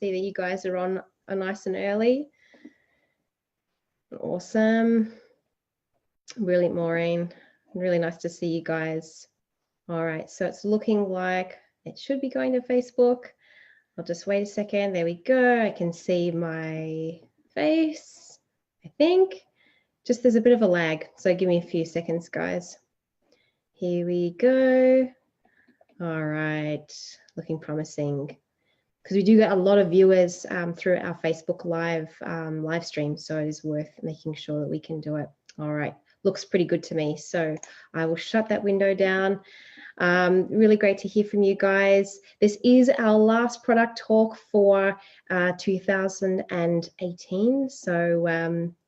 see that you guys are on nice and early. Awesome. Brilliant, Maureen. Really nice to see you guys. All right, so it's looking like it should be going to Facebook. I'll just wait a second. There we go. I can see my face, I think. Just there's a bit of a lag, so give me a few seconds, guys. Here we go. All right, looking promising. Because we do get a lot of viewers through our Facebook live stream, so it is worth making sure that we can do it. All right, looks pretty good to me. So I will shut that window down. Really great to hear from you guys. This is our last product talk for 2018.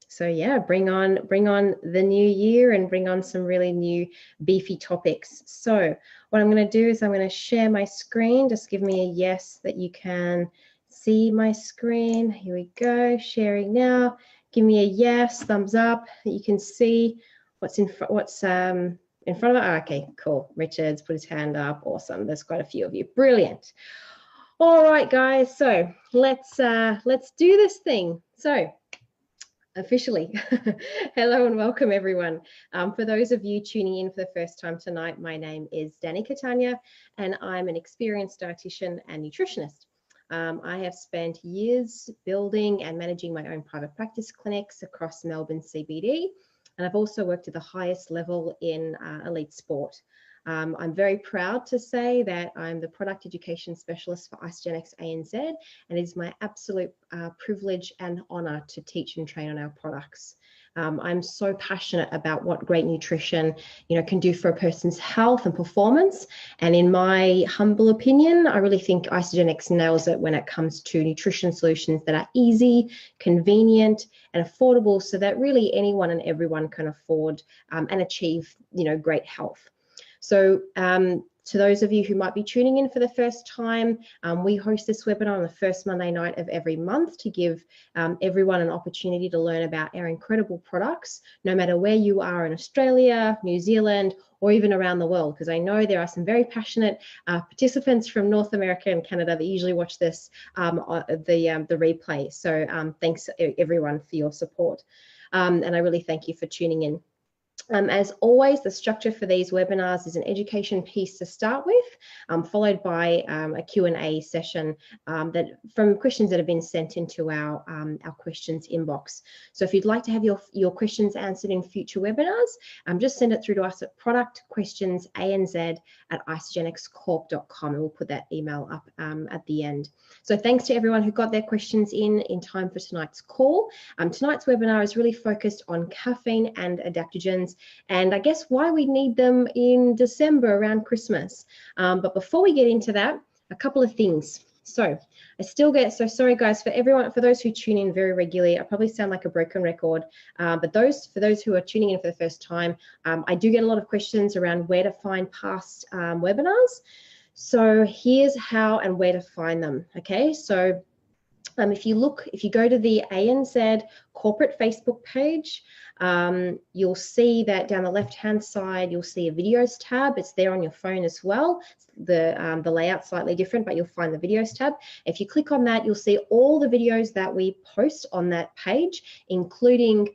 So yeah, bring on the new year and bring on some really new beefy topics. So what I'm going to do is I'm going to share my screen. Just give me a yes that you can see my screen. Here we go, sharing now. Give me a yes, thumbs up that you can see what's in front of it. Oh, okay, cool. Richard's put his hand up. Awesome. There's quite a few of you. Brilliant. All right, guys. So let's do this thing. So officially, hello and welcome, everyone. For those of you tuning in for the first time tonight, my name is Dani Catania, and I'm an experienced dietitian and nutritionist. I have spent years building and managing my own private practice clinics across Melbourne CBD. And I've also worked at the highest level in elite sport. I'm very proud to say that I'm the product education specialist for Isagenix ANZ, and it is my absolute privilege and honor to teach and train on our products. I'm so passionate about what great nutrition, can do for a person's health and performance. And in my humble opinion, I really think Isagenix nails it when it comes to nutrition solutions that are easy, convenient, and affordable, so that really anyone and everyone can afford and achieve, great health. So to those of you who might be tuning in for the first time, we host this webinar on the first Monday night of every month to give everyone an opportunity to learn about our incredible products, no matter where you are in Australia, New Zealand, or even around the world, because I know there are some very passionate participants from North America and Canada that usually watch this, the replay. So thanks everyone for your support. And I really thank you for tuning in. As always, the structure for these webinars is an education piece to start with, followed by a Q&A session from questions that have been sent into our questions inbox. So if you'd like to have your questions answered in future webinars, just send it through to us at productquestionsanz@isagenixcorp.com, and we'll put that email up at the end. So thanks to everyone who got their questions in time for tonight's call. Tonight's webinar is really focused on caffeine and adaptogens, and I guess why we need them in December around Christmas. But before we get into that, a couple of things. So I still get, so sorry guys, for those who tune in very regularly, I probably sound like a broken record, but for those who are tuning in for the first time, I do get a lot of questions around where to find past webinars. So here's how and where to find them, okay? So if you go to the ANZ corporate Facebook page, you'll see that down the left-hand side, you'll see a videos tab. It's there on your phone as well. The layout's slightly different, but you'll find the videos tab. If you click on that, you'll see all the videos that we post on that page, including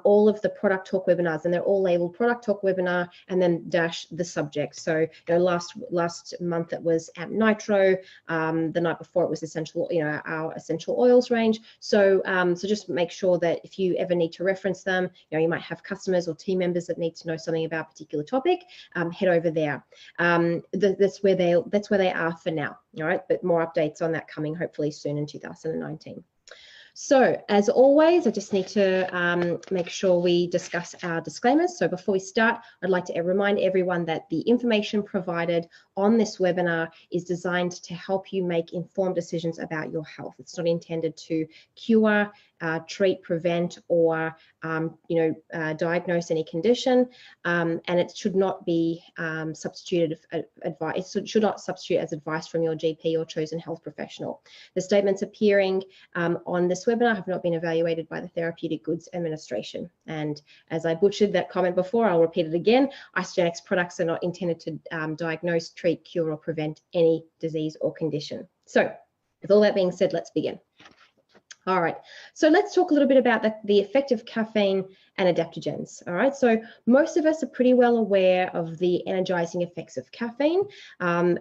all of the product talk webinars, and they're all labeled product talk webinar and then dash the subject. So last month it was Amp Nitro. The night before it was our essential oils range. So so just make sure that if you ever need to reference them, you might have customers or team members that need to know something about a particular topic, head over there. That's where they are for now. All right, but more updates on that coming hopefully soon in 2019. So as always, I just need to make sure we discuss our disclaimers. So before we start, I'd like to remind everyone that the information provided on this webinar is designed to help you make informed decisions about your health. It's not intended to cure, treat, prevent, or diagnose any condition, and it should not be substituted advice. It should not substitute as advice from your GP or chosen health professional. The statements appearing on this webinar have not been evaluated by the Therapeutic Goods Administration. And as I butchered that comment before, I'll repeat it again. Isagenix products are not intended to diagnose, treat, cure, or prevent any disease or condition. So with all that being said, let's begin. All right, so let's talk a little bit about the effect of caffeine and adaptogens. All right, so most of us are pretty well aware of the energizing effects of caffeine,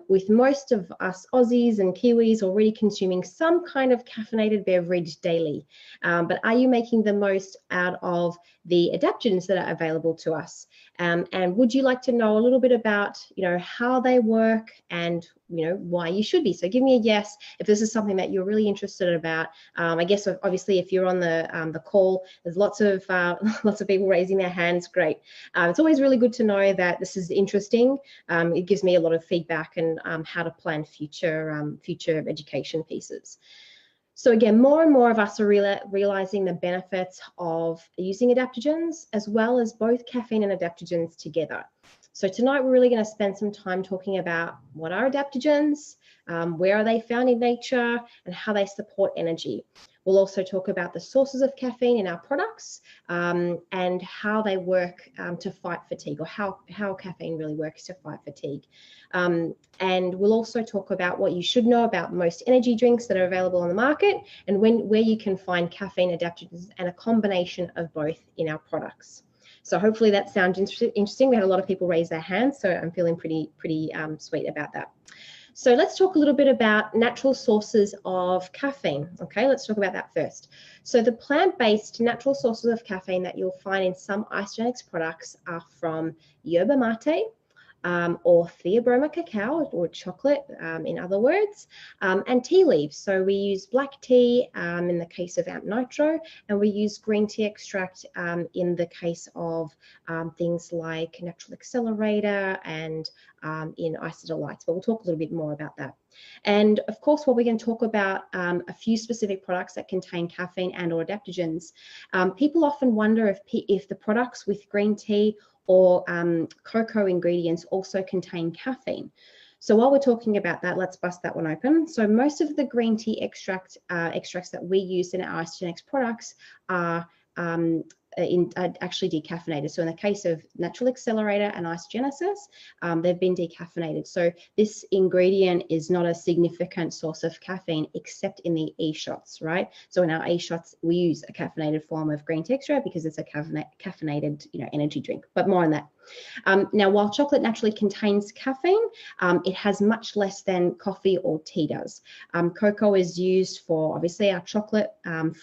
with most of us Aussies and Kiwis already consuming some kind of caffeinated beverage daily. But are you making the most out of the adaptogens that are available to us? And would you like to know a little bit about, how they work and, why you should be? So give me a yes if this is something that you're really interested about. I guess obviously if you're on the call, there's lots of people raising their hands. Great. It's always really good to know that this is interesting. It gives me a lot of feedback and how to plan future education pieces. So again, more and more of us are realizing the benefits of using adaptogens as well as both caffeine and adaptogens together. So tonight we're really going to spend some time talking about what are adaptogens, where are they found in nature, and how they support energy. We'll also talk about the sources of caffeine in our products and how they work to fight fatigue, or how caffeine really works to fight fatigue. And we'll also talk about what you should know about most energy drinks that are available on the market and where you can find caffeine adaptogens and a combination of both in our products. So hopefully that sounds interesting. We had a lot of people raise their hands, so I'm feeling pretty sweet about that. So let's talk a little bit about natural sources of caffeine. Okay, let's talk about that first. So the plant-based natural sources of caffeine that you'll find in some Isagenix products are from yerba mate, or theobroma cacao, or chocolate, in other words, and tea leaves. So we use black tea in the case of Amp Nitro, and we use green tea extract in the case of things like Natural Accelerator and in Isodelights, but we'll talk a little bit more about that. And of course, what we're going to talk about a few specific products that contain caffeine and or adaptogens. People often wonder if the products with green tea or cocoa ingredients also contain caffeine. So while we're talking about that, let's bust that one open. So most of the green tea extracts that we use in our Isagenix products are actually decaffeinated. So in the case of Natural Accelerator and Isagenesis, they've been decaffeinated. So this ingredient is not a significant source of caffeine except in the e-shots, right? So in our e-shots, we use a caffeinated form of green tea extract because it's a caffeinated, energy drink. But more on that. Now, while chocolate naturally contains caffeine, it has much less than coffee or tea does. Cocoa is used for obviously our chocolate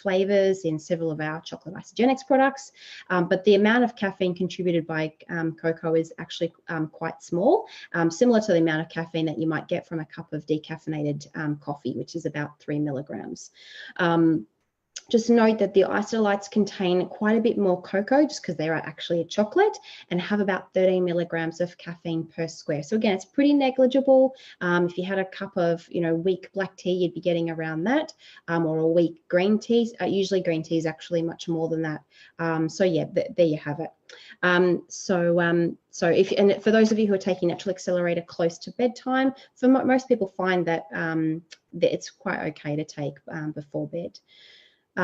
flavors in several of our chocolate Isagenix products, but the amount of caffeine contributed by cocoa is actually quite small, similar to the amount of caffeine that you might get from a cup of decaffeinated coffee, which is about 3 milligrams. Just note that the Isodelights contain quite a bit more cocoa just because they are actually a chocolate and have about 13 milligrams of caffeine per square. So again, it's pretty negligible. If you had a cup of, weak black tea, you'd be getting around that, or a weak green tea. Usually green tea is actually much more than that. So yeah, there you have it. So and for those of you who are taking Natural Accelerator close to bedtime, for most people find that, that it's quite okay to take before bed.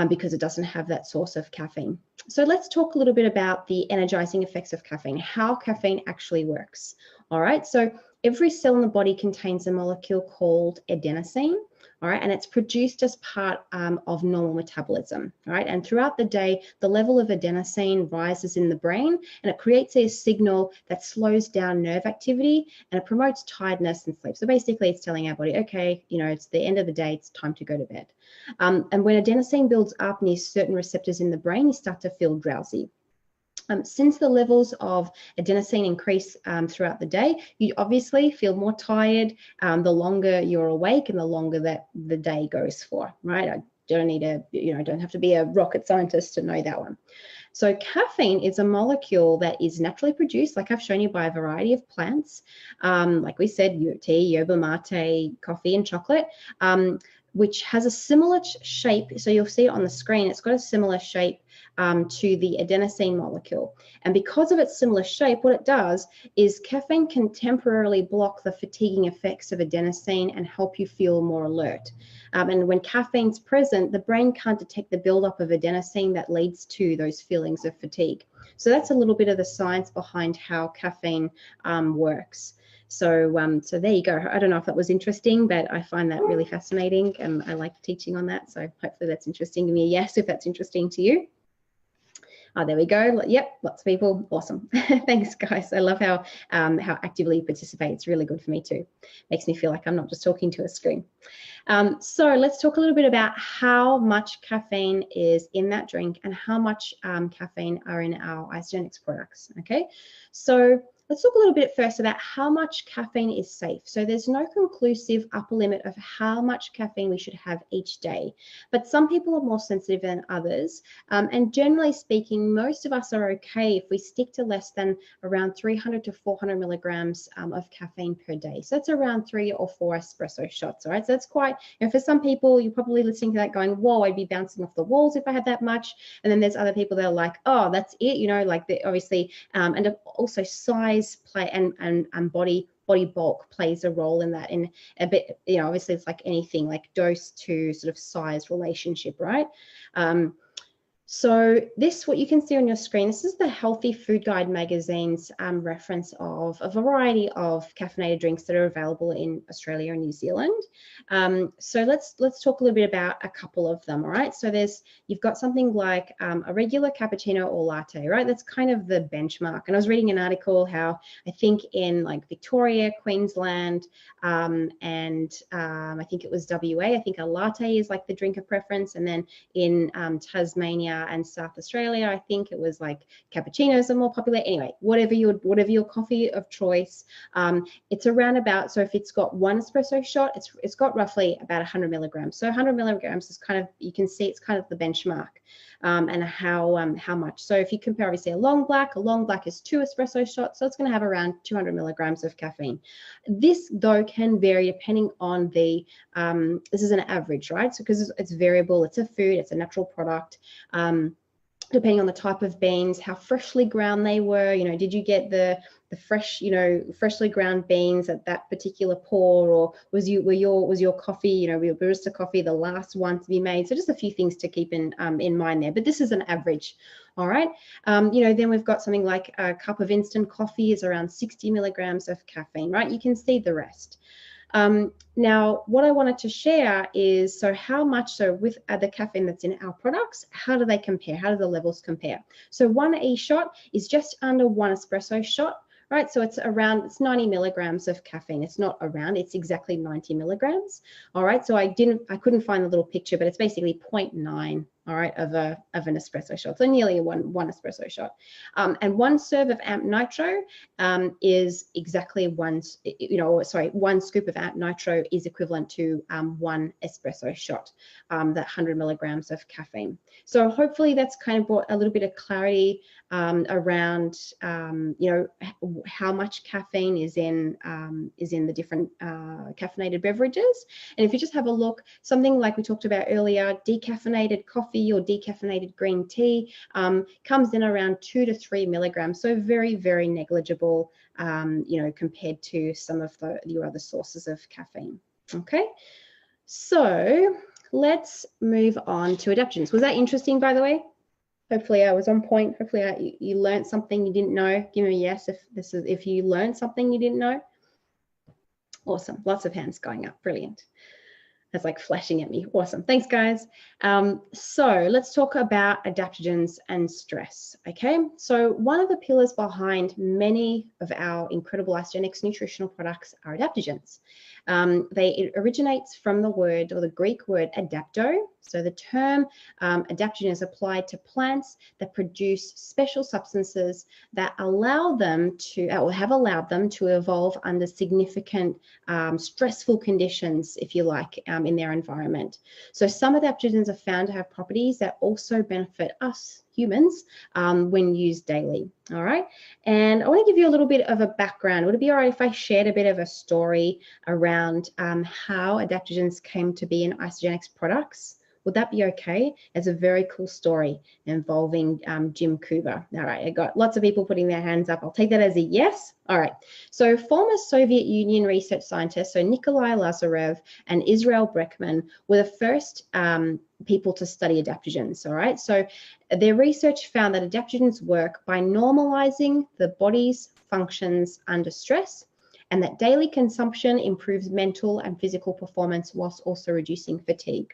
Because it doesn't have that source of caffeine. So let's talk a little bit about the energizing effects of caffeine, how caffeine actually works. All right, so every cell in the body contains a molecule called adenosine, all right, and it's produced as part of normal metabolism, all right, and throughout the day, the level of adenosine rises in the brain and it creates a signal that slows down nerve activity and it promotes tiredness and sleep. So basically it's telling our body, okay, it's the end of the day, it's time to go to bed. And when adenosine builds up near certain receptors in the brain, you start to feel drowsy. Since the levels of adenosine increase throughout the day, you obviously feel more tired the longer you're awake and the longer that the day goes for, right? I don't need to, don't have to be a rocket scientist to know that one. So caffeine is a molecule that is naturally produced, like I've shown you, by a variety of plants. Like we said, tea, yerba mate, coffee, and chocolate. Which has a similar shape. So you'll see it on the screen, it's got a similar shape to the adenosine molecule. And because of its similar shape, what it does is caffeine can temporarily block the fatiguing effects of adenosine and help you feel more alert. And when caffeine's present, the brain can't detect the buildup of adenosine that leads to those feelings of fatigue. So that's a little bit of the science behind how caffeine works. So so there you go. I don't know if that was interesting, but I find that really fascinating, and I like teaching on that. So hopefully that's interesting. Give me a yes if that's interesting to you. Oh, there we go. Yep, lots of people. Awesome. Thanks, guys. I love how actively you participate. It's really good for me too. Makes me feel like I'm not just talking to a screen. So let's talk a little bit about how much caffeine is in that drink and how much caffeine are in our Isagenix products. Okay, so let's talk a little bit first about how much caffeine is safe. So there's no conclusive upper limit of how much caffeine we should have each day, but some people are more sensitive than others. And generally speaking, most of us are okay if we stick to less than around 300 to 400 milligrams of caffeine per day. So that's around 3 or 4 espresso shots, all right? So that's quite, for some people, you're probably listening to that going, whoa, I'd be bouncing off the walls if I had that much. And then there's other people that are like, oh, that's it, like they obviously, and also size play and body bulk plays a role in that, in a bit, obviously it's like anything, like dose to sort of size relationship, right? So this, what you can see on your screen, this is the Healthy Food Guide magazine's reference of a variety of caffeinated drinks that are available in Australia and New Zealand. So let's talk a little bit about a couple of them, all right? So you've got something like a regular cappuccino or latte, right? That's kind of the benchmark. And I was reading an article how I think in like Victoria, Queensland, and I think it was WA, I think a latte is like the drink of preference. And then in Tasmania and South Australia, I think it was like cappuccinos are more popular. Anyway, whatever your coffee of choice, it's around about, so if it's got 1 espresso shot, it's got roughly about 100 milligrams. So 100 milligrams is kind of, you can see it's kind of the benchmark, and how much. So if you compare obviously a long black is 2 espresso shots, so it's going to have around 200 milligrams of caffeine. This though can vary depending on the this is an average, right? So because it's variable, it's a food, it's a natural product. Depending on the type of beans, how freshly ground they were, did you get the fresh, freshly ground beans at that particular pour, or was your coffee, your barista coffee the last one to be made? So just a few things to keep in mind there, but this is an average. All right. Then we've got something like a cup of instant coffee is around 60 milligrams of caffeine, right? You can see the rest. Now, what I wanted to share is, how much, with the caffeine that's in our products, how do they compare? How do the levels compare? So 1 e-shot is just under 1 espresso shot, right? So it's 90 milligrams of caffeine. It's not around, it's exactly 90 milligrams. All right. So I couldn't find the little picture, but it's basically 0.9. All right, of an espresso shot, so nearly one espresso shot. And 1 serve of amp nitro is exactly 1 scoop of amp nitro is equivalent to 1 espresso shot, that 100 milligrams of caffeine. So hopefully that's kind of brought a little bit of clarity around how much caffeine is in the different caffeinated beverages. And if you just have a look, something like we talked about earlier, decaffeinated coffee or decaffeinated green tea comes in around 2 to 3 milligrams, so very, very negligible, compared to some of your other sources of caffeine. Okay, so let's move on to adaptogens. Was that interesting, by the way? Hopefully I was on point. Hopefully you learned something you didn't know. Give me a yes if you learned something you didn't know. Awesome. Lots of hands going up. Brilliant. That's like flashing at me. Awesome. Thanks, guys. So let's talk about adaptogens and stress. Okay. So one of the pillars behind many of our incredible Isagenix nutritional products are adaptogens. It originates from the word, or the Greek word, adapto. So the term adaptogen is applied to plants that produce special substances that allow them to, or have allowed them to evolve under significant stressful conditions, if you like, in their environment. So some adaptogens are found to have properties that also benefit us humans when used daily. All right. And I want to give you a little bit of a background. Would it be all right if I shared a bit of a story around how adaptogens came to be in Isagenix products? Would that be okay? It's a very cool story involving Jim Kuba. All right, I got lots of people putting their hands up. I'll take that as a yes. All right, so former Soviet Union research scientists, so Nikolai Lazarev and Israel Breckman, were the first people to study adaptogens. All right, so their research found that adaptogens work by normalizing the body's functions under stress and that daily consumption improves mental and physical performance whilst also reducing fatigue.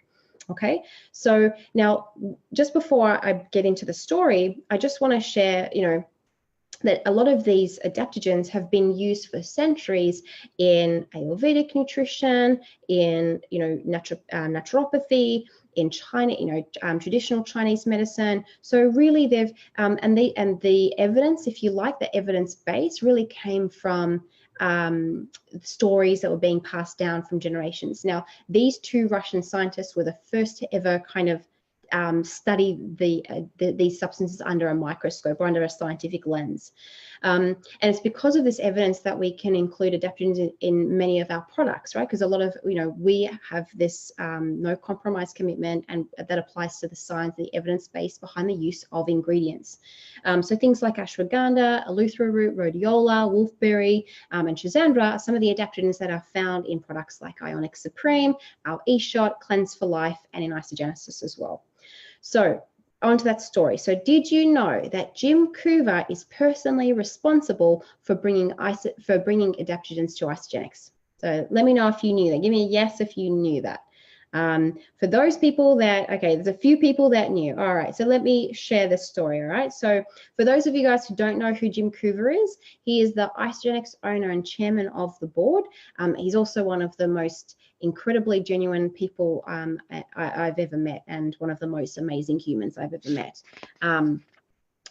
Okay, so now just before I get into the story, I just want to share, that a lot of these adaptogens have been used for centuries in Ayurvedic nutrition, in naturopathy, in China, traditional Chinese medicine. So really, they've and the evidence, if you like, the evidence base really came from stories that were being passed down from generations. Now, these two Russian scientists were the first to ever kind of study these substances under a microscope or under a scientific lens. And it's because of this evidence that we can include adaptogens in many of our products, right? Because a lot of, we have this no compromise commitment, and that applies to the science, the evidence base behind the use of ingredients. So things like ashwagandha, eleuthero root, rhodiola, wolfberry, and schizandra are some of the adaptogens that are found in products like Ionic Supreme, our eShot, Cleanse for Life, and in Isagenix as well. So on to that story. So did you know that Jim Coover is personally responsible for bringing adaptogens to Isagenix? So let me know if you knew that. Give me a yes if you knew that. For those people that, okay, there's a few people that knew. All right, so let me share this story, all right? So for those of you guys who don't know who Jim Coover is, he is the Isagenix owner and chairman of the board. He's also one of the most incredibly genuine people I've ever met, and one of the most amazing humans I've ever met.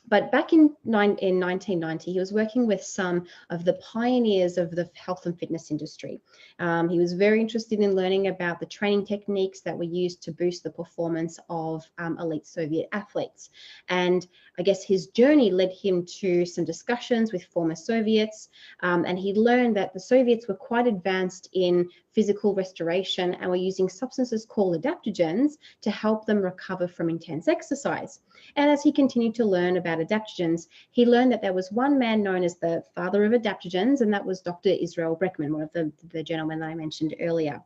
But back in 1990, he was working with some of the pioneers of the health and fitness industry. He was very interested in learning about the training techniques that were used to boost the performance of elite Soviet athletes. And I guess his journey led him to some discussions with former Soviets, and he learned that the Soviets were quite advanced in physical restoration and were using substances called adaptogens to help them recover from intense exercise. And as he continued to learn about adaptogens, he learned that there was one man known as the father of adaptogens, and that was Dr. Israel Brekman, one of the gentlemen that I mentioned earlier.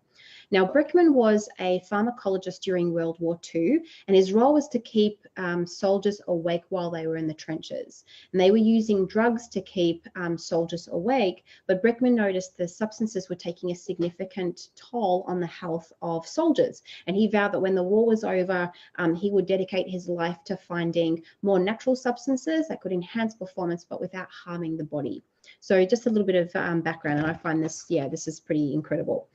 Now, Brekman was a pharmacologist during World War II, and his role was to keep soldiers awake while they were in the trenches. And they were using drugs to keep soldiers awake, but Brekman noticed the substances were taking a significant toll on the health of soldiers. And he vowed that when the war was over, he would dedicate his life to finding more natural substances that could enhance performance, but without harming the body. So just a little bit of background, and I find this, this is pretty incredible.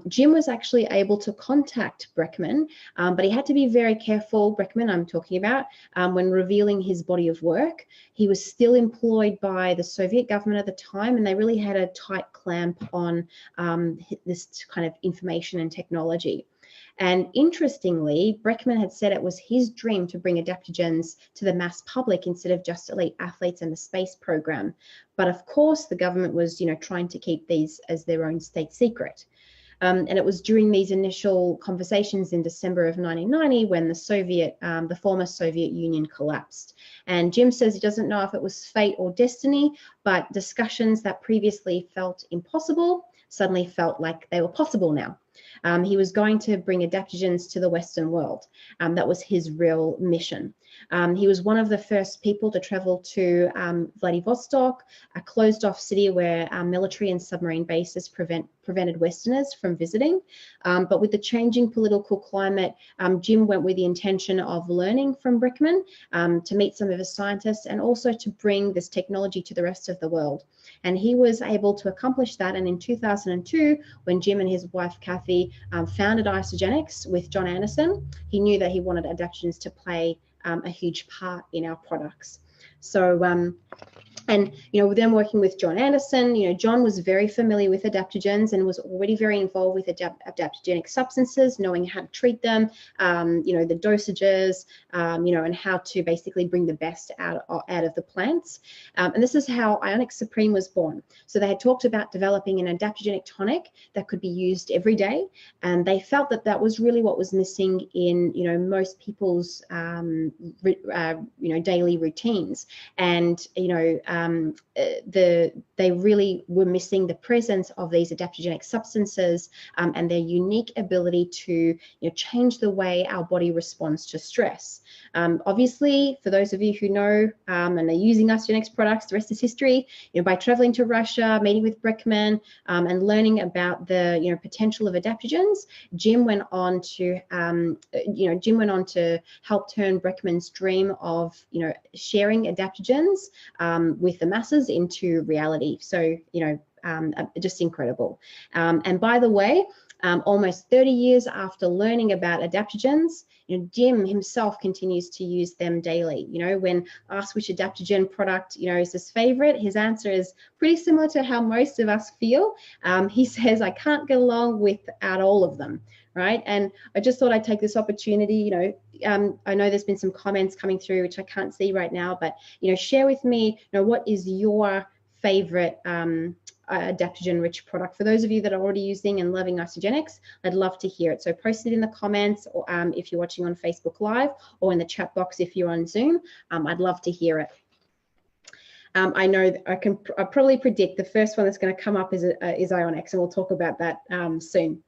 Jim was actually able to contact Brekman, but he had to be very careful, Brekman I'm talking about, when revealing his body of work. He was still employed by the Soviet government at the time, and they really had a tight clamp on this kind of information and technology. And interestingly, Brekman had said it was his dream to bring adaptogens to the mass public instead of just elite athletes and the space program. But of course, the government was, trying to keep these as their own state secret. And it was during these initial conversations in December of 1990 when the former Soviet Union collapsed. And Jim says he doesn't know if it was fate or destiny, but discussions that previously felt impossible suddenly felt like they were possible now. He was going to bring adaptogens to the Western world. That was his real mission. He was one of the first people to travel to Vladivostok, a closed-off city where military and submarine bases prevented Westerners from visiting. But with the changing political climate, Jim went with the intention of learning from Brekman, to meet some of his scientists, and also to bring this technology to the rest of the world. And he was able to accomplish that. And in 2002, when Jim and his wife, Kathy, founded Isagenix with John Anderson, he knew that he wanted adaptogens to play a huge part in our products. So, and, with them working with John Anderson, John was very familiar with adaptogens and was already very involved with adaptogenic substances, knowing how to treat them, the dosages, and how to basically bring the best out of the plants. And this is how Ionic Supreme was born. So they had talked about developing an adaptogenic tonic that could be used every day. And they felt that that was really what was missing in, most people's, daily routines. And, they really were missing the presence of these adaptogenic substances and their unique ability to change the way our body responds to stress. Obviously, for those of you who know and are using Isagenix products, the rest is history. By traveling to Russia, meeting with Breckman, and learning about the potential of adaptogens, Jim went on to help turn Breckman's dream of sharing adaptogens with the masses into reality. So just incredible. And by the way, almost 30 years after learning about adaptogens, Jim himself continues to use them daily. When asked which adaptogen product, is his favorite, his answer is pretty similar to how most of us feel. He says, I can't get along without all of them, right? And I just thought I'd take this opportunity, I know there's been some comments coming through, which I can't see right now, but, share with me, what is your favorite adaptogen-rich product? For those of you that are already using and loving Isagenix, I'd love to hear it. So post it in the comments, or if you're watching on Facebook Live, or in the chat box if you're on Zoom. I'd love to hear it. I know that I probably predict the first one that's going to come up is Ionix, and we'll talk about that soon.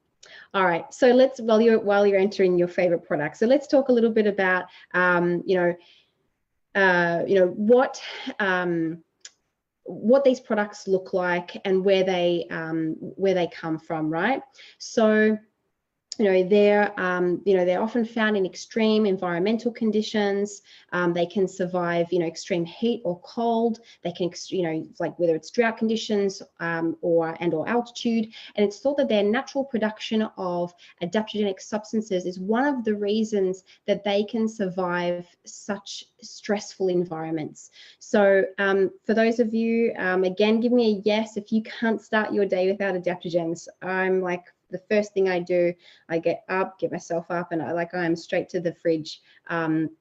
All right, so let's while you're entering your favorite product, so let's talk a little bit about what these products look like and where they come from, right? So they're often found in extreme environmental conditions. They can survive extreme heat or cold. They can like whether it's drought conditions or altitude. And it's thought that their natural production of adaptogenic substances is one of the reasons that they can survive such stressful environments. So for those of you, again, give me a yes if you can't start your day without adaptogens. I'm like, the first thing I do, I get myself up, and I am straight to the fridge and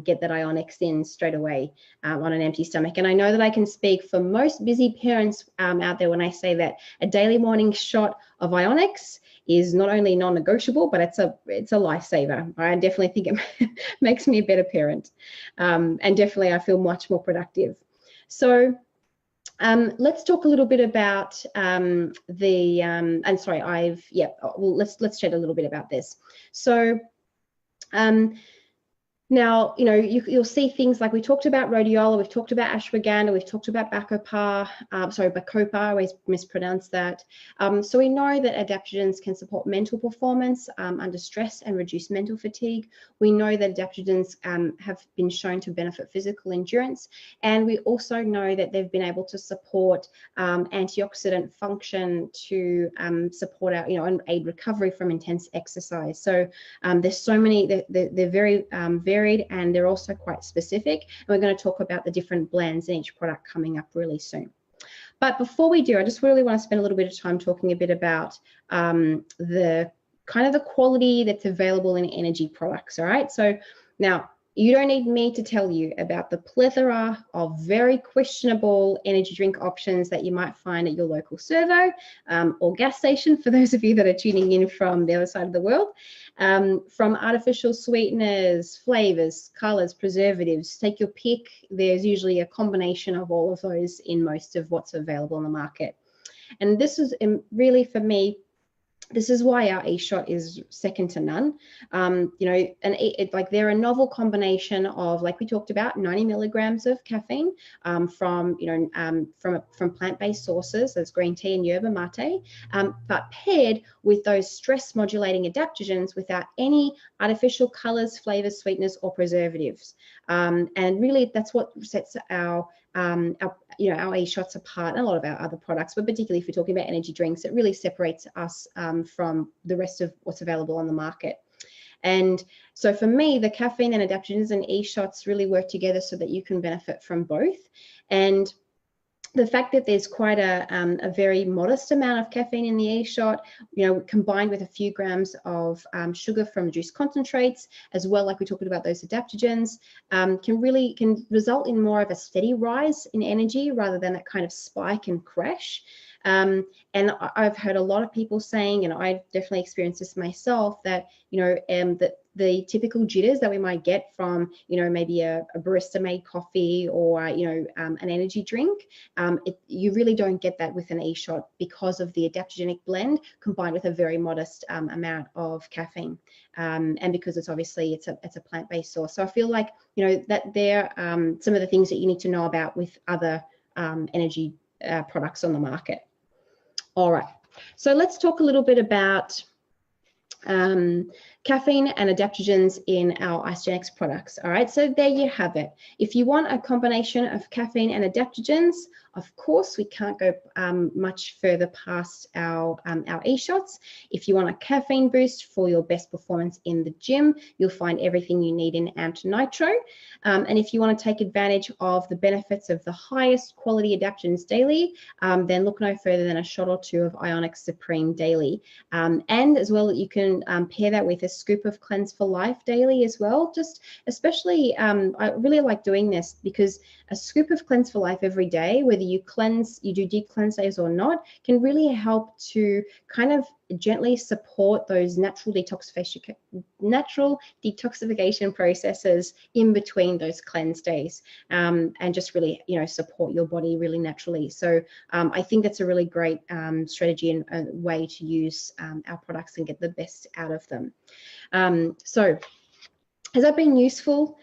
get that Ionix in straight away on an empty stomach. And I know that I can speak for most busy parents out there when I say that a daily morning shot of Ionix is not only non-negotiable, but it's a lifesaver. I definitely think it makes me a better parent, and definitely I feel much more productive. So let's talk a little bit about let's chat a little bit about this. So now, you'll see things like we talked about rhodiola, we've talked about ashwagandha, we've talked about bacopa, I always mispronounce that. So we know that adaptogens can support mental performance under stress and reduce mental fatigue. We know that adaptogens have been shown to benefit physical endurance, and we also know that they've been able to support antioxidant function to support our, and aid recovery from intense exercise. So there's so many, they're very varied, and they're also quite specific. And we're going to talk about the different blends in each product coming up really soon. But before we do, I just really want to spend a little bit of time talking a bit about the kind of the quality that's available in energy products. All right. So now, you don't need me to tell you about the plethora of very questionable energy drink options that you might find at your local servo or gas station, for those of you that are tuning in from the other side of the world. From artificial sweeteners, flavors, colors, preservatives, take your pick. There's usually a combination of all of those in most of what's available on the market. And this is really, for me, this is why our E-shot is second to none. They're a novel combination of, like we talked about, 90 milligrams of caffeine from plant-based sources, as green tea and yerba mate, but paired with those stress-modulating adaptogens without any artificial colors, flavors, sweeteners, or preservatives. And really, that's what sets our E-shots apart, and a lot of our other products, but particularly if we're talking about energy drinks, it really separates us from the rest of what's available on the market. And so for me, the caffeine and adaptogens and E-shots really work together so that you can benefit from both. And the fact that there's quite a very modest amount of caffeine in the E-shot, combined with a few grams of sugar from juice concentrates, as well, like we talked about those adaptogens, can result in more of a steady rise in energy rather than that kind of spike and crash. And I've heard a lot of people saying, and I've definitely experienced this myself, that that the typical jitters that we might get from, you know, maybe a barista made coffee or, you know, an energy drink. You really don't get that with an e-shot because of the adaptogenic blend combined with a very modest amount of caffeine, and because it's obviously it's a plant-based source. So I feel like, you know, that there are some of the things that you need to know about with other energy products on the market. All right, so let's talk a little bit about caffeine and adaptogens in our Isagenix products. All right, so there you have it. If you want a combination of caffeine and adaptogens, of course, we can't go much further past our e-shots. If you want a caffeine boost for your best performance in the gym, you'll find everything you need in Amped Nitro. And if you want to take advantage of the benefits of the highest quality adaptogens daily, then look no further than a shot or two of Ionix Supreme daily. And as well, you can pair that with a scoop of Cleanse for Life daily as well. Just especially, I really like doing this because a scoop of Cleanse for Life every day, whether you do deep cleanse days or not, can really help to kind of gently support those natural detoxification processes in between those cleanse days, and just really, you know, support your body really naturally. So I think that's a really great strategy and a way to use our products and get the best out of them. So has that been useful?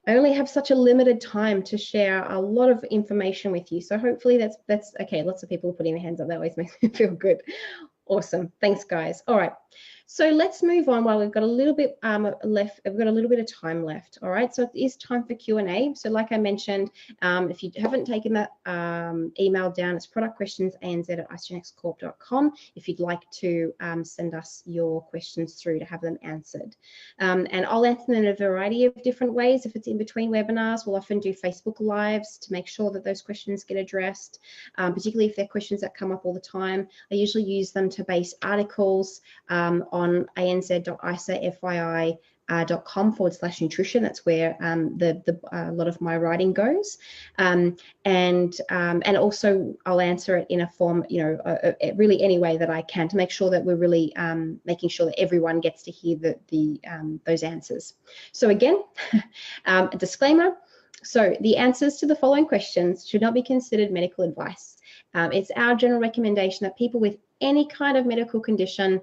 I only have such a limited time to share a lot of information with you. So hopefully that's okay. Lots of people are putting their hands up. That always makes me feel good. Awesome. Thanks, guys. All right. So let's move on while we've got a little bit left. We've got a little bit of time left. All right. So it is time for Q&A. So like I mentioned, if you haven't taken that email down, it's productquestionsanz@isagenixcorp.com if you'd like to send us your questions through to have them answered. And I'll answer them in a variety of different ways. If it's in between webinars, we'll often do Facebook Lives to make sure that those questions get addressed, particularly if they're questions that come up all the time. I usually use them to base articles on anz.isafyi.com/nutrition. That's where a lot of my writing goes, and also I'll answer it in a form, you know, really any way that I can to make sure that we're really making sure that everyone gets to hear those answers. So again, a disclaimer. So the answers to the following questions should not be considered medical advice. It's our general recommendation that people with any kind of medical condition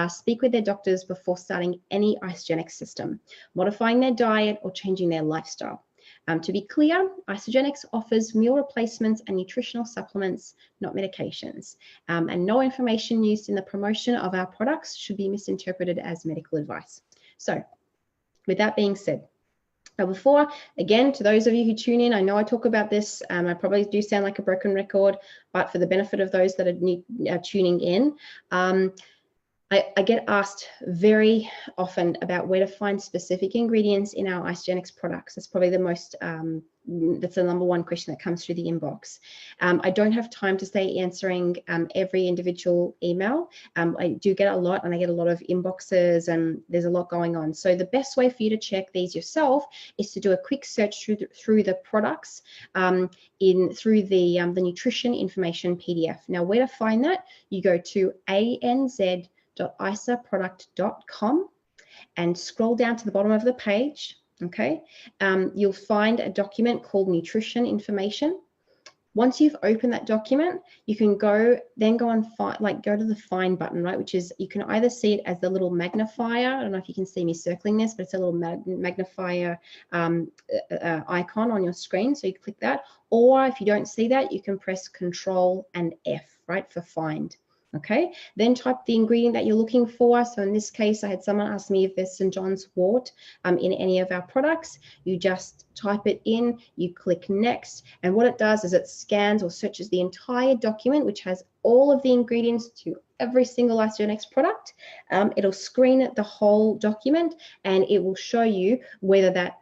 speak with their doctors before starting any Isagenix system, modifying their diet or changing their lifestyle. To be clear, Isagenix offers meal replacements and nutritional supplements, not medications. And no information used in the promotion of our products should be misinterpreted as medical advice. So with that being said, before, again, to those of you who tune in, I know I talk about this, I probably do sound like a broken record, but for the benefit of those that are tuning in, I get asked very often about where to find specific ingredients in our Isagenix products. That's probably the most, that's the #1 question that comes through the inbox. I don't have time to stay answering every individual email. I do get a lot, and I get a lot of inboxes, and there's a lot going on. So the best way for you to check these yourself is to do a quick search through the products through the nutrition information PDF. Now, where to find that? You go to anz.isaproduct.com and scroll down to the bottom of the page. Okay, you'll find a document called Nutrition Information. Once you've opened that document, you can go and go to the Find button, right? Which is, you can either see it as the little magnifier. I don't know if you can see me circling this, but it's a little magnifier icon on your screen. So you click that, or if you don't see that, you can press Control and F, right, for Find. Okay, then type the ingredient that you're looking for. So in this case, I had someone ask me if there's St. John's wort in any of our products. You just type it in, you click Next, and what it does is it scans or searches the entire document, which has all of the ingredients to every single Isagenix product. It'll screen the whole document, and it will show you whether that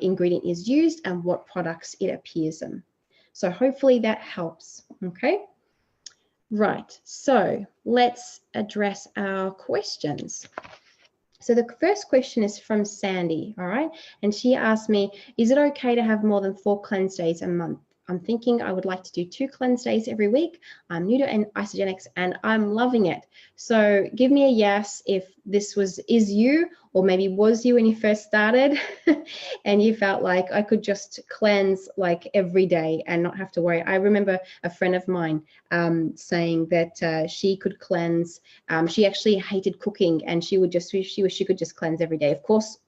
ingredient is used and what products it appears in. So hopefully that helps. Okay. Right, so let's address our questions. So the first question is from Sandy, all right? And she asked me, is it okay to have more than 4 cleanse days a month? I'm thinking I would like to do 2 cleanse days every week. I'm new to Isagenix and I'm loving it. So give me a yes if this is you, or maybe was you when you first started and you felt like I could just cleanse like every day and not have to worry. I remember a friend of mine saying that she could cleanse. She actually hated cooking, and she would just wish she could just cleanse every day. Of course,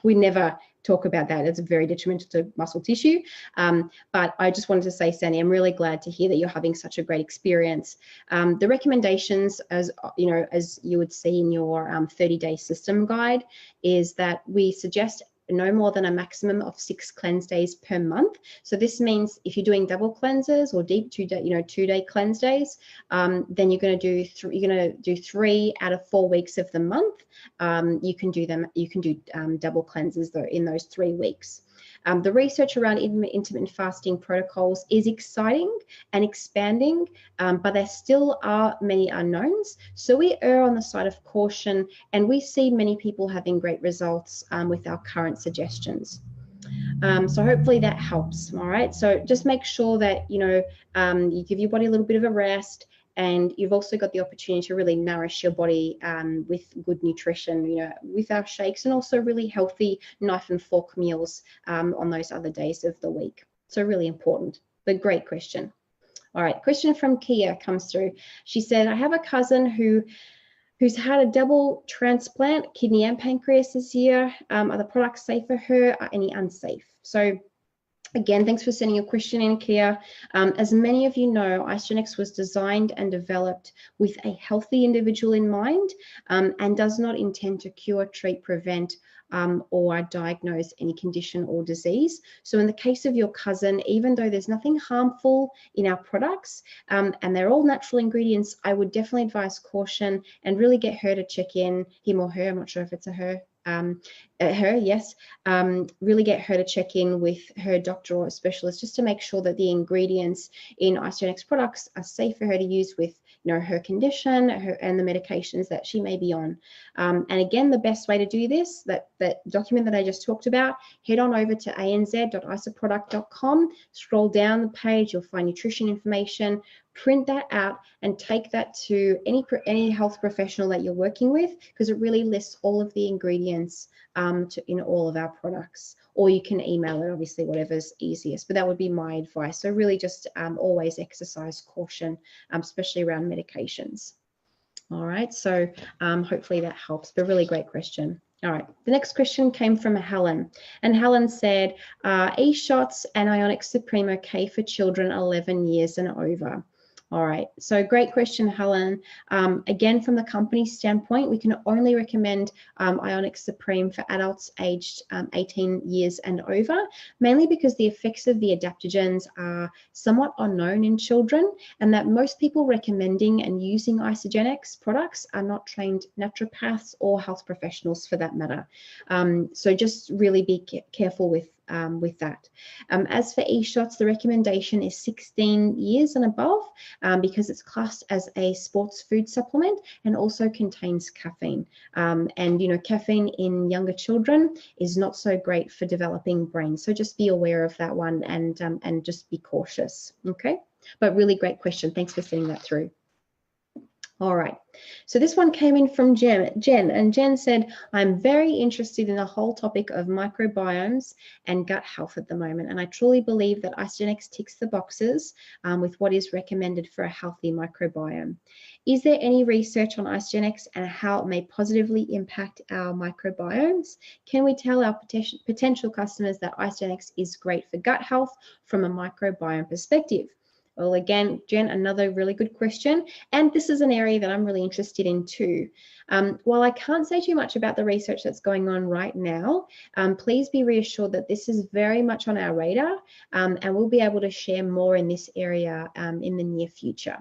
we never talk about that. It's very detrimental to muscle tissue. But I just wanted to say, Sandy, I'm really glad to hear that you're having such a great experience. The recommendations, as you would see in your 30-day system guide, is that we suggest no more than a maximum of 6 cleanse days per month. So this means if you're doing double cleanses or deep 2-day cleanse days, then you're going to do 3 out of 4 weeks of the month. You can do double cleanses though in those 3 weeks. The research around intermittent fasting protocols is exciting and expanding, but there still are many unknowns. So we err on the side of caution, and we see many people having great results with our current suggestions. So hopefully that helps. All right. So just make sure that, you give your body a little bit of a rest, and you've also got the opportunity to really nourish your body with good nutrition, with our shakes, and also really healthy knife and fork meals on those other days of the week. So really important, but great question. All right, question from Kia comes through. She said, I have a cousin who's had a double transplant, kidney and pancreas this year. Are the products safe for her? Are any unsafe? So again, thanks for sending your question in, Kia. As many of you know, Isagenix was designed and developed with a healthy individual in mind, and does not intend to cure, treat, prevent, or diagnose any condition or disease. So in the case of your cousin, even though there's nothing harmful in our products, and they're all natural ingredients, I would definitely advise caution and really get her to check in, him or her, I'm not sure if it's a her, yes, really get her to check in with her doctor or a specialist, just to make sure that the ingredients in Isagenix products are safe for her to use with her condition and the medications that she may be on. And again, the best way to do this, that document that I just talked about, head on over to anz.isaproduct.com, scroll down the page, you'll find nutrition information, print that out and take that to any health professional that you're working with, because it really lists all of the ingredients in all of our products. Or you can email it, obviously, whatever's easiest, but that would be my advice. So really just always exercise caution, especially around medications. All right, so hopefully that helps, but really great question. All right, the next question came from Helen, and Helen said, E-shots and Ionic Supreme okay for children 11 years and over? All right, so great question, Helen. Again, from the company standpoint, we can only recommend Ionic Supreme for adults aged 18 years and over, mainly because the effects of the adaptogens are somewhat unknown in children, and that most people recommending and using Isagenix products are not trained naturopaths or health professionals for that matter. So just really be careful with that. As for e-shots, the recommendation is 16 years and above, because it's classed as a sports food supplement and also contains caffeine. And caffeine in younger children is not so great for developing brains. So just be aware of that one and just be cautious. Okay, but really great question. Thanks for sending that through. All right, so this one came in from Jen, and Jen said, I'm very interested in the whole topic of microbiomes and gut health at the moment, and I truly believe that Isagenix ticks the boxes with what is recommended for a healthy microbiome. Is there any research on Isagenix and how it may positively impact our microbiomes? Can we tell our potential customers that Isagenix is great for gut health from a microbiome perspective? Well, again, Jen, another really good question. And this is an area that I'm really interested in too. While I can't say too much about the research that's going on right now, please be reassured that this is very much on our radar, and we'll be able to share more in this area in the near future.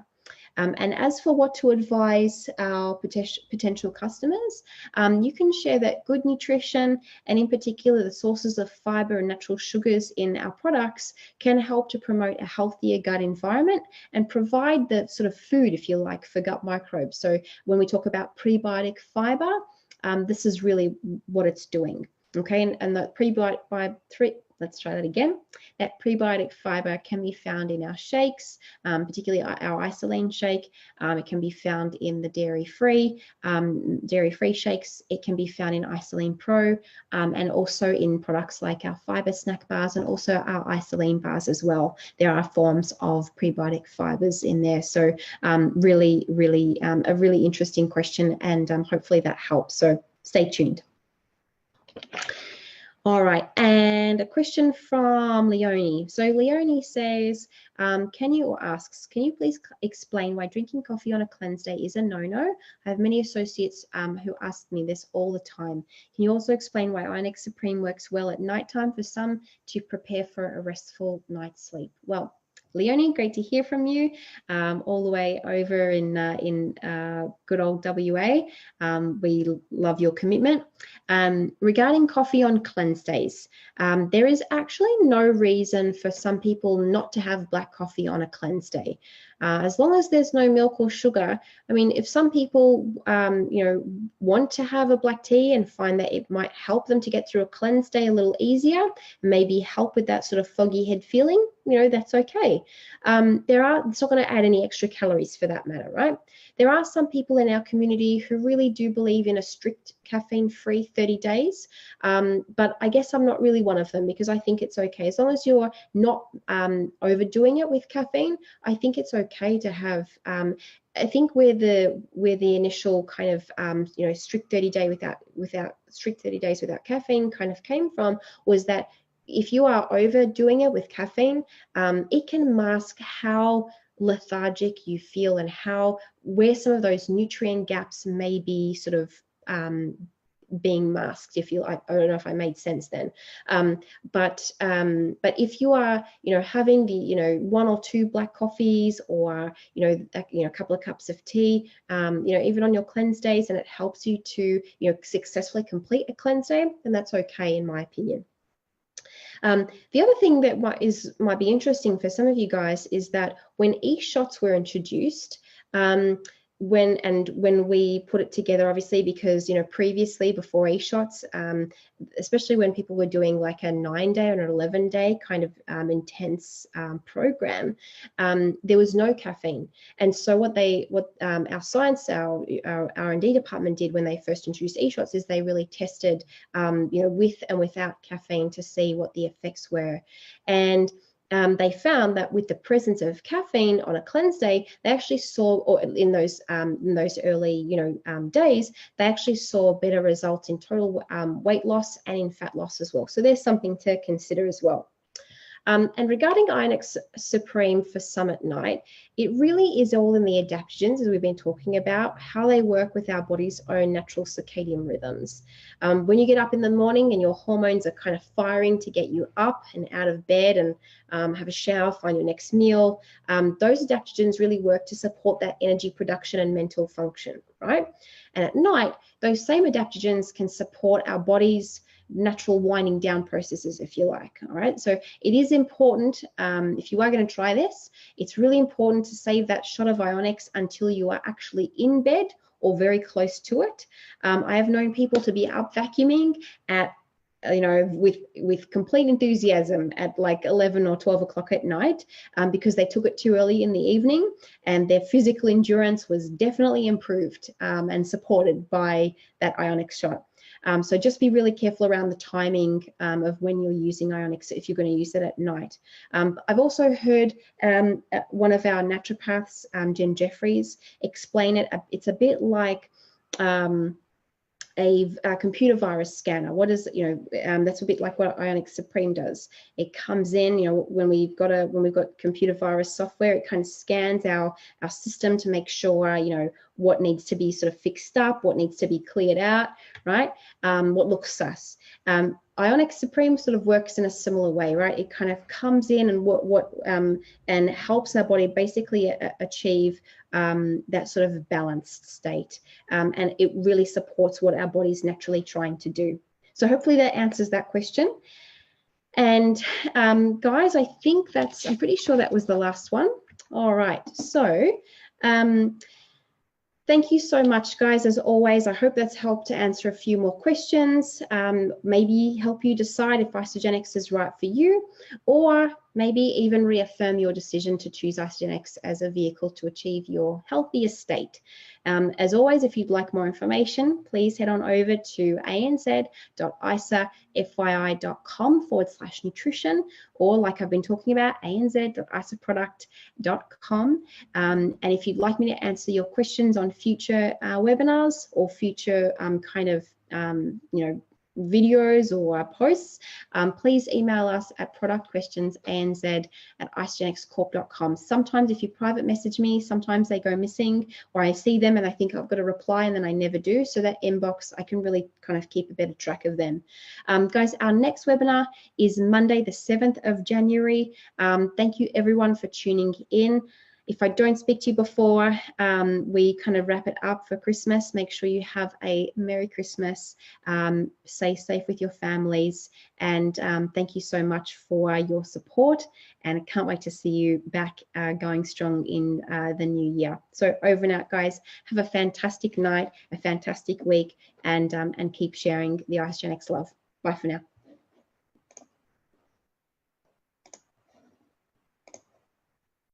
And as for what to advise our potential customers, you can share that good nutrition, and in particular the sources of fiber and natural sugars in our products, can help to promote a healthier gut environment and provide the sort of food, if you like, for gut microbes. So when we talk about prebiotic fiber, this is really what it's doing. Okay, and the let's try that again. That prebiotic fiber can be found in our shakes, particularly our Isolane shake. It can be found in the dairy-free shakes. It can be found in Isolane Pro, and also in products like our fiber snack bars and also our Isolane bars as well. There are forms of prebiotic fibers in there. So really a really interesting question, and hopefully that helps. So stay tuned. All right, and a question from Leonie. So Leonie says, can you please explain why drinking coffee on a cleanse day is a no-no? I have many associates who ask me this all the time. Can you also explain why Isagenix Supreme works well at nighttime for some to prepare for a restful night's sleep? Well, Leonie, great to hear from you all the way over in good old WA. We love your commitment. Regarding coffee on cleanse days, there is actually no reason for some people not to have black coffee on a cleanse day. As long as there's no milk or sugar. I mean, if some people, want to have a black tea and find that it might help them to get through a cleanse day a little easier, maybe help with that sort of foggy head feeling, that's okay. It's not going to add any extra calories for that matter, right? There are some people in our community who really do believe in a strict caffeine-free 30 days, but I guess I'm not really one of them, because I think it's okay. As long as you're not overdoing it with caffeine, I think it's okay to have, I think where the initial kind of strict 30 days without caffeine kind of came from was that if you are overdoing it with caffeine, it can mask how lethargic you feel and where some of those nutrient gaps may be sort of being masked, if you like. I don't know if I made sense then. But if you are, having the, 1 or 2 black coffees, or, a couple of cups of tea, even on your cleanse days, and it helps you to, successfully complete a cleanse day, then that's okay, in my opinion. The other thing that might be interesting for some of you guys is that when e-shots were introduced, when we put it together, obviously, because previously, before e-shots, especially when people were doing like a 9-day or an 11-day kind of intense program, there was no caffeine. And so what our science, our R&D department did when they first introduced e-shots is they really tested with and without caffeine to see what the effects were. And they found that with the presence of caffeine on a cleanse day, they actually saw, or in those early days, they actually saw better results in total weight loss and in fat loss as well. So there's something to consider as well. And regarding Isagenix Supreme for some at night, it really is all in the adaptogens, as we've been talking about, how they work with our body's own natural circadian rhythms. When you get up in the morning and your hormones are kind of firing to get you up and out of bed and have a shower, find your next meal, those adaptogens really work to support that energy production and mental function, right? And at night, those same adaptogens can support our body's natural winding down processes, if you like. All right, so it is important, if you are going to try this, it's really important to save that shot of Isagenix until you are actually in bed or very close to it. I have known people to be up vacuuming at with complete enthusiasm at like 11 or 12 o'clock at night, because they took it too early in the evening, and their physical endurance was definitely improved and supported by that Isagenix shot. So just be really careful around the timing of when you're using Isagenix if you're going to use it at night. I've also heard one of our naturopaths, Jen Jeffries, explain it. It's a bit like a computer virus scanner. What is, that's a bit like what Isagenix Supreme does. It comes in, when we've got computer virus software, it kind of scans our system to make sure, what needs to be sort of fixed up, what needs to be cleared out, right? What looks sus. Isagenix Supreme sort of works in a similar way, right? It kind of comes in and and helps our body basically achieve that sort of balanced state, and it really supports what our body's naturally trying to do. So hopefully that answers that question. And guys, I'm pretty sure that was the last one. All right, so Thank you so much, guys. As always, I hope that's helped to answer a few more questions, maybe help you decide if Isagenix is right for you, or maybe even reaffirm your decision to choose Isagenix as a vehicle to achieve your healthiest state. As always, if you'd like more information, please head on over to anz.isafyi.com/nutrition, or like I've been talking about, anz.isaproduct.com. And if you'd like me to answer your questions on future webinars or future videos or posts, please email us at productquestionsanz@isagenixcorp.com. Sometimes if you private message me, sometimes they go missing, or I see them and I think I've got a reply and then I never do. So that inbox, I can really kind of keep a better track of them. Guys, our next webinar is Monday, the 7th of January. Thank you everyone for tuning in. If I don't speak to you before we kind of wrap it up for Christmas, make sure you have a Merry Christmas, stay safe with your families, and thank you so much for your support, and I can't wait to see you back going strong in the new year. So over and out, guys. Have a fantastic night, a fantastic week, and keep sharing the Isagenix love. Bye for now.